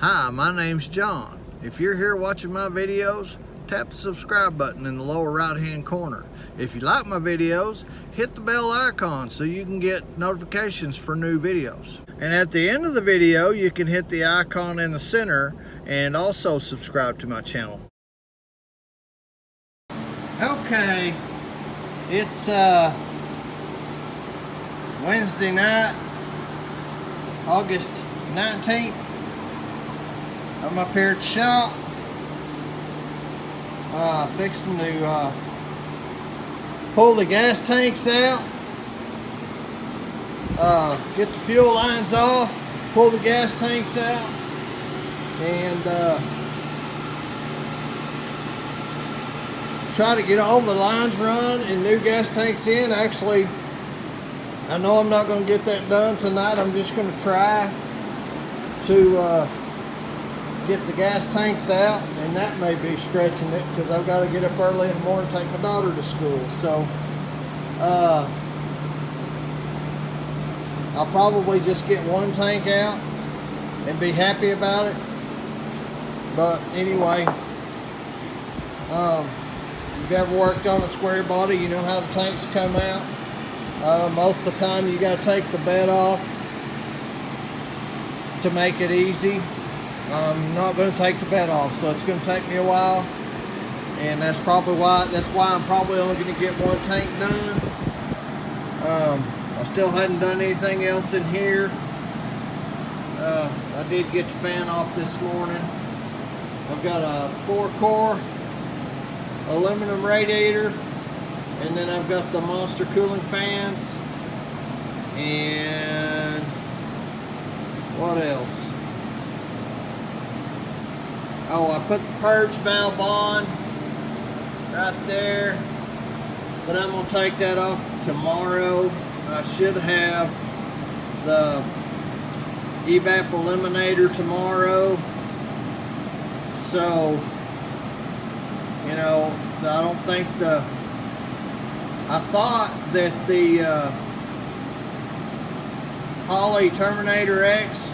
Hi, my name's John. If you're here watching my videos, tap the subscribe button in the lower right hand corner. If you like my videos, hit the bell icon so you can get notifications for new videos. And at the end of the video, you can hit the icon in the center and also subscribe to my channel. Okay, it's Wednesday night, August 19th. I'm up here at the shop, fixing to pull the gas tanks out, get the fuel lines off, pull the gas tanks out, and try to get all the lines run and new gas tanks in. Actually, I know I'm not going to get that done tonight. I'm just going to try to get the gas tanks out, and that may be stretching it because I've got to get up early in the morning to take my daughter to school. So I'll probably just get one tank out and be happy about it. But anyway, if you've ever worked on a square body, you know how the tanks come out. Most of the time you got to take the bed off to make it easy. I'm not going to take the bed off, so it's going to take me a while, and that's why I'm probably only going to get one tank done. I still hadn't done anything else in here. I did get the fan off this morning. I've got a 4-core aluminum radiator, and then I've got the Monster cooling fans, and what else? Oh, I put the purge valve on right there, but I'm going to take that off tomorrow. I should have the evap eliminator tomorrow, so you know, I don't think I thought that the Holley Terminator X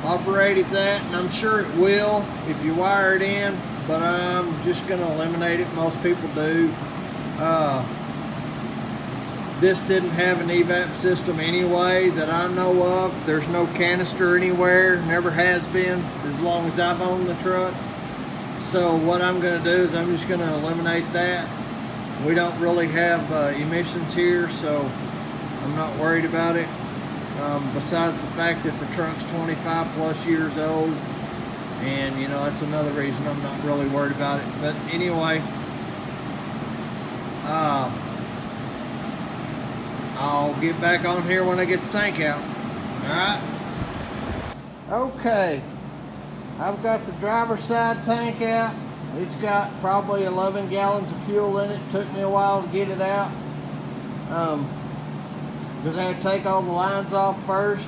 operated that, and I'm sure it will if you wire it in, but I'm just going to eliminate it. Most people do. This didn't have an evap system anyway that I know of. There's no canister anywhere, never has been as long as I've owned the truck. So what I'm going to do is I'm just going to eliminate that. We don't really have emissions here, so I'm not worried about it. Besides the fact that the truck's 25 plus years old, and you know, that's another reason I'm not really worried about it. But anyway, I'll get back on here when I get the tank out. Alright? Okay, I've got the driver's side tank out. It's got probably 11 gallons of fuel in it. Took me a while to get it out. Because I had to take all the lines off first.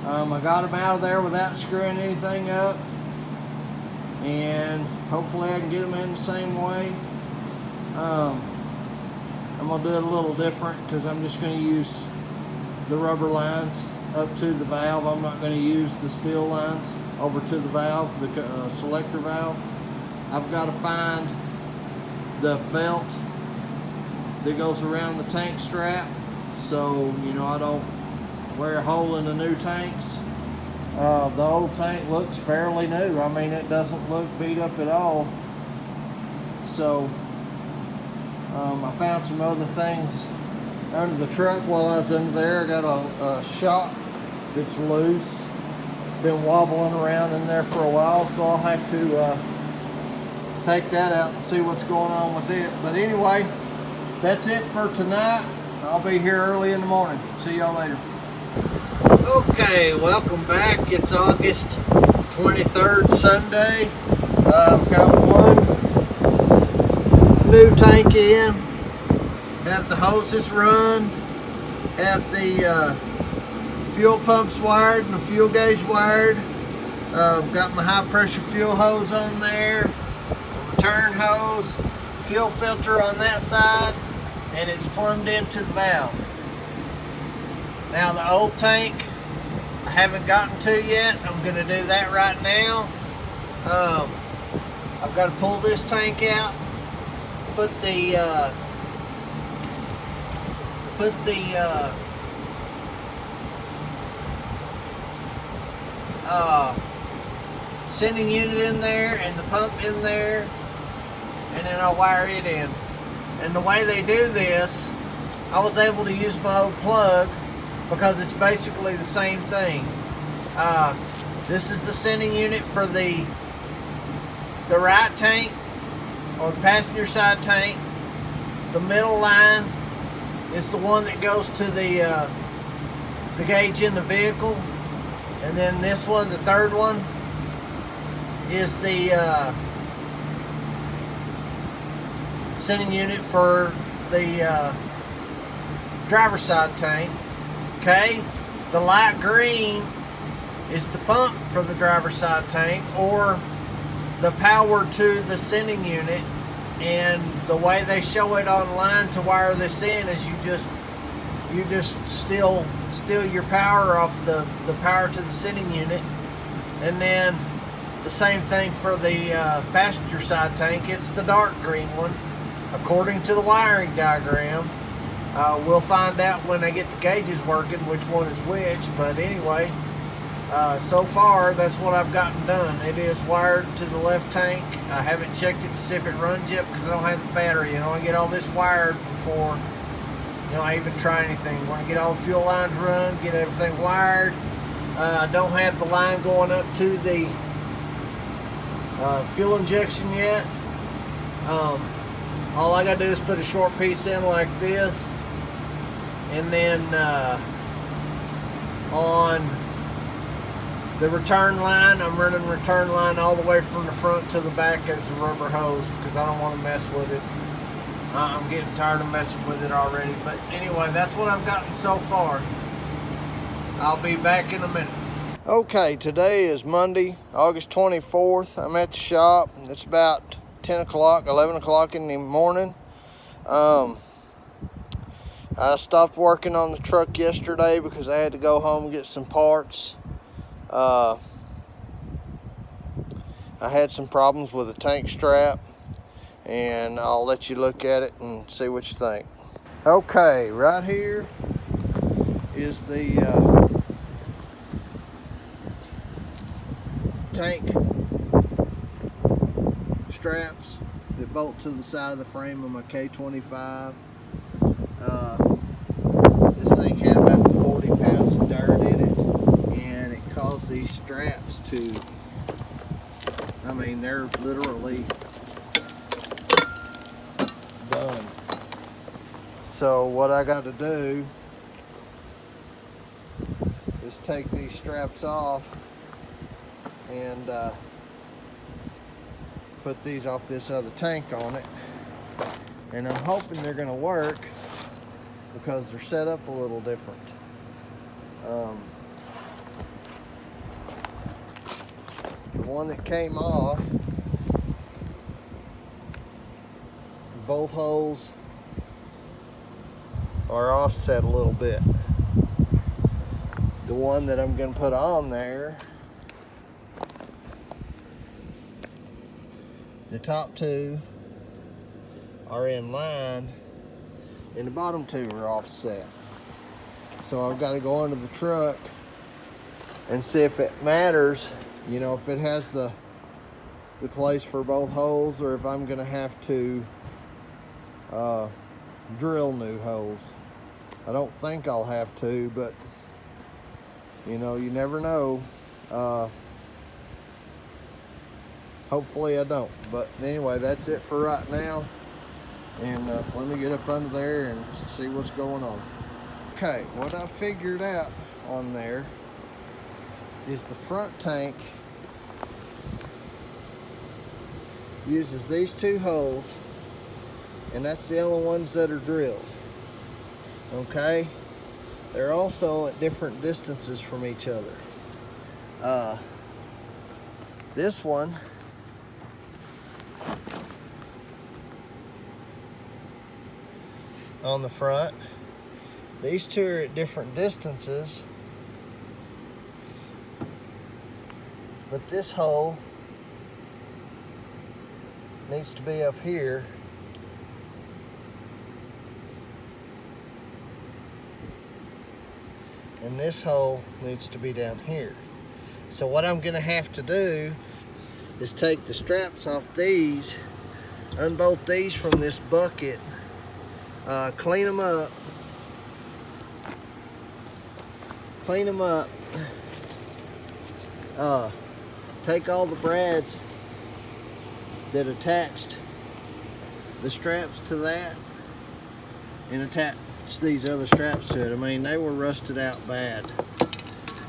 I got them out of there without screwing anything up, and hopefully I can get them in the same way. I'm going to do it a little different because I'm just going to use the rubber lines up to the valve. I'm not going to use the steel lines over to the valve, the selector valve. I've got to find the felt that goes around the tank strap, so you know I don't wear a hole in the new tanks. The old tank looks fairly new. I mean, it doesn't look beat up at all. So I found some other things under the truck while I was under there. I got a shock that's loose. Been wobbling around in there for a while, so I'll have to take that out and see what's going on with it. But anyway, that's it for tonight. I'll be here early in the morning. See y'all later. Okay, welcome back. It's August 23rd, Sunday. I've got one new tank in. Have the hoses run. Have the fuel pumps wired and the fuel gauge wired. Got my high pressure fuel hose on there. Return hose. Fuel filter on that side. And it's plumbed into the valve. Now the old tank, I haven't gotten to yet. I'm going to do that right now. I've got to pull this tank out, put the sending unit in there and the pump in there, and then I'll wire it in. And the way they do this, I was able to use my old plug because it's basically the same thing. This is the sending unit for the right tank or the passenger side tank. The middle line is the one that goes to the gauge in the vehicle, and then this one, the third one, is the sending unit for the driver's side tank. Okay, the light green is the pump for the driver's side tank, or the power to the sending unit. And the way they show it online to wire this in is you just steal your power off the power to the sending unit. And then the same thing for the passenger side tank. It's the dark green one, according to the wiring diagram. We'll find out when I get the gauges working which one is which, but anyway, so far that's what I've gotten done. It is wired to the left tank. I haven't checked it to see if it runs yet because I don't have the battery. I want to get all this wired before I even try anything. I want to get all the fuel lines run, get everything wired. I don't have the line going up to the fuel injection yet. All I gotta do is put a short piece in like this, and then on the return line, I'm running return line all the way from the front to the back as a rubber hose because I don't want to mess with it. I'm getting tired of messing with it already. But anyway, that's what I've gotten so far. I'll be back in a minute. Okay, today is Monday, August 24th. I'm at the shop. It's about 10 o'clock, 11 o'clock in the morning. I stopped working on the truck yesterday because I had to go home and get some parts. I had some problems with the tank strap, and I'll let you look at it and see what you think. Okay, right here is the tank straps that bolt to the side of the frame of my K25. This thing had about 40 pounds of dirt in it, and it caused these straps to, I mean, they're literally done. So what I got to do is take these straps off and put these off this other tank on it, and I'm hoping they're going to work because they're set up a little different. The one that came off, both holes are offset a little bit. The one that I'm going to put on there, the top two are in line and the bottom two are offset. So I've got to go under the truck and see if it matters, if it has the place for both holes, or if I'm going to have to drill new holes. I don't think I'll have to, but you never know. Hopefully I don't. But anyway, that's it for right now. And let me get up under there and see what's going on. Okay, what I figured out on there is the front tank uses these two holes, and that's the only ones that are drilled. Okay? They're also at different distances from each other. This one on the front, these two are at different distances, But this hole needs to be up here. And this hole needs to be down here. So what I'm gonna have to do is take the straps off these, unbolt these from this bucket, clean them up, take all the brads that attached the straps to that and attach these other straps to it. I mean, they were rusted out bad.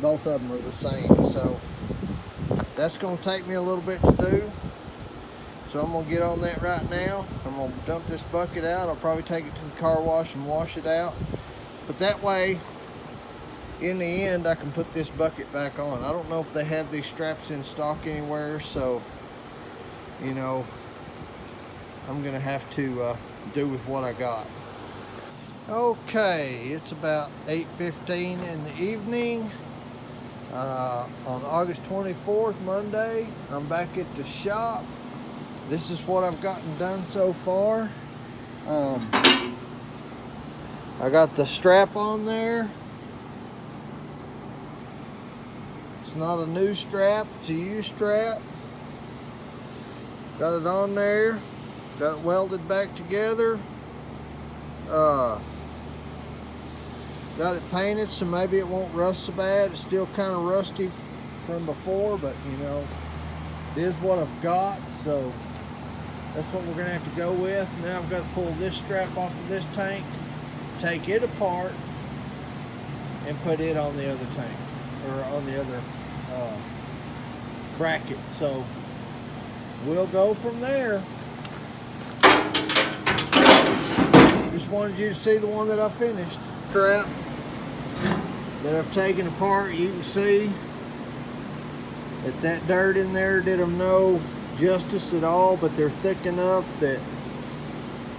Both of them are the same, so that's going to take me a little bit to do. So I'm going to get on that right now. I'm going to dump this bucket out. I'll probably take it to the car wash and wash it out. But that way, in the end, I can put this bucket back on. I don't know if they have these straps in stock anywhere, so, you know, I'm going to have to do with what I got. Okay, it's about 8:15 in the evening on August 24th, Monday. I'm back at the shop. This is what I've gotten done so far. I got the strap on there. It's not a new strap, it's a used strap. Got it on there, got it welded back together. Got it painted so maybe it won't rust so bad. It's still kind of rusty from before, but you know, it is what I've got, so that's what we're gonna have to go with. Now I've got to pull this strap off of this tank, take it apart, and put it on the other tank, or on the other bracket. So we'll go from there. Just wanted you to see the one that I finished. Strap that I've taken apart. You can see that dirt in there did them no justice at all, but they're thick enough that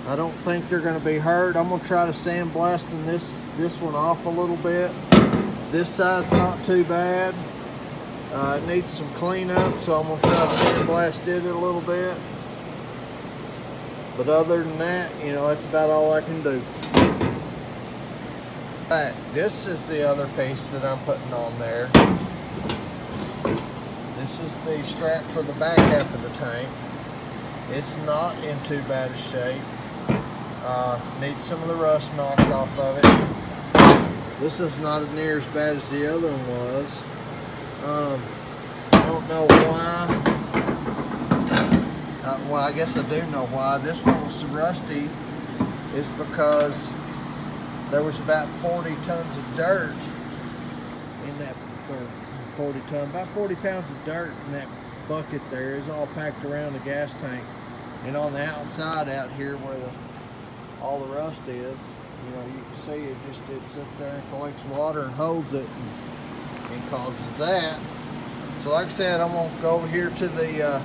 I don't think they're going to be hurt. I'm going to try to sandblasting this one off a little bit. This side's not too bad. It needs some cleanup, so I'm going to try to sandblast it a little bit. But other than that, you know, that's about all I can do. Alright, this is the other piece that I'm putting on there. This is the strap for the back half of the tank. It's not in too bad a shape. Needs some of the rust knocked off of it. This is not near as bad as the other one was. I don't know why. Well, I guess I do know why. This one was so rusty is because there was about 40 tons of dirt in that, or 40 ton, about 40 pounds of dirt in that bucket there. It's all packed around the gas tank. And on the outside out here where all the rust is, you know, you can see it sits there and collects water and holds it and causes that. So like I said, I'm gonna go over here to the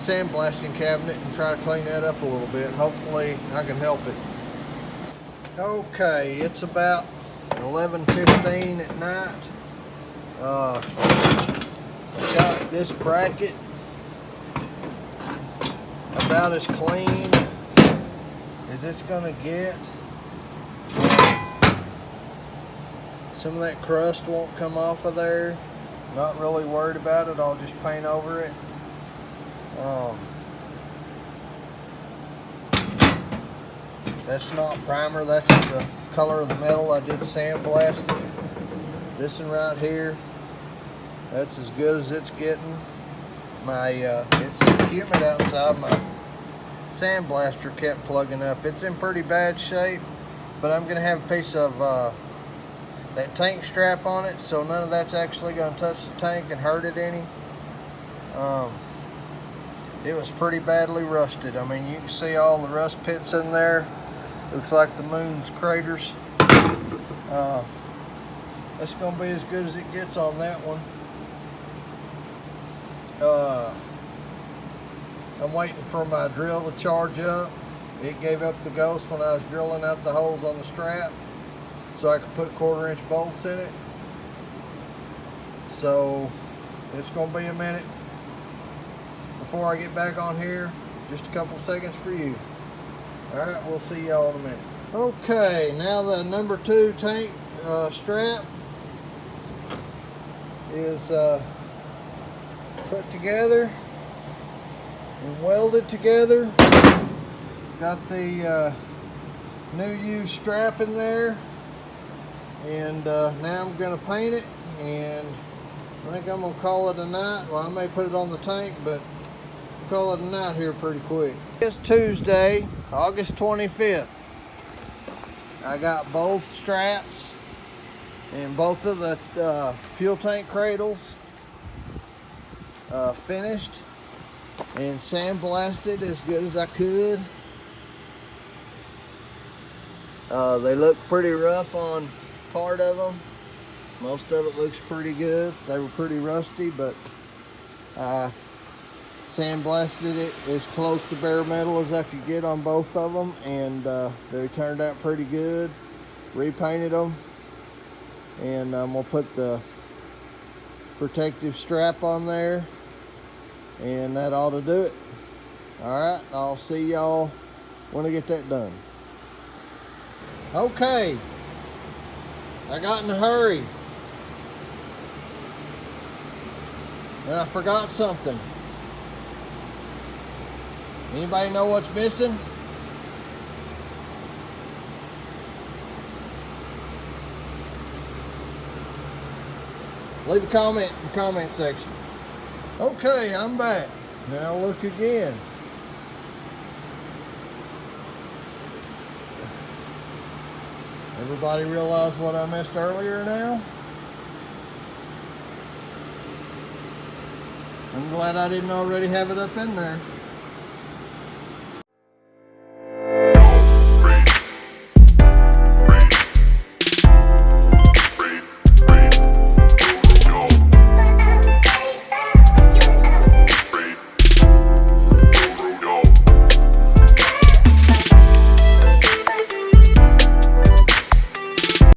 sandblasting cabinet and try to clean that up a little bit. Hopefully I can help it. Okay, it's about 11:15 at night. I've got this bracket about as clean as it's gonna get. Some of that crust won't come off of there. Not really worried about it. I'll just paint over it. That's not primer, that's the color of the metal. I did sandblast it. This one right here, that's as good as it's getting. It's humid outside. My sandblaster kept plugging up. It's in pretty bad shape, but I'm gonna have a piece of that tank strap on it, so none of that's actually gonna touch the tank and hurt it any. It was pretty badly rusted. I mean, you can see all the rust pits in there. Looks like the moon's craters. That's gonna be as good as it gets on that one. I'm waiting for my drill to charge up. It gave up the ghost when I was drilling out the holes on the strap, so I could put 1/4-inch bolts in it. So It's gonna be a minute before I get back on here. Just a couple seconds for you. All right, we'll see y'all in a minute. Okay, now the number 2 tank strap is put together and welded together. Got the new used strap in there, and now I'm gonna paint it, and I think I'm gonna call it a night. Well, I may put it on the tank, but call it a night here pretty quick. It's Tuesday, August 25th. I got both straps and both of the fuel tank cradles finished and sandblasted as good as I could. They look pretty rough on part of them. Most of it looks pretty good. They were pretty rusty, but I sandblasted it as close to bare metal as I could get on both of them, and they turned out pretty good. Repainted them, and I'm gonna put the protective strap on there, and that ought to do it. All right, I'll see y'all when I get that done. Okay, I got in a hurry, and I forgot something. Anybody know what's missing? Leave a comment in the comment section. Okay, I'm back. Now look again. Everybody realize what I missed earlier now? I'm glad I didn't already have it up in there.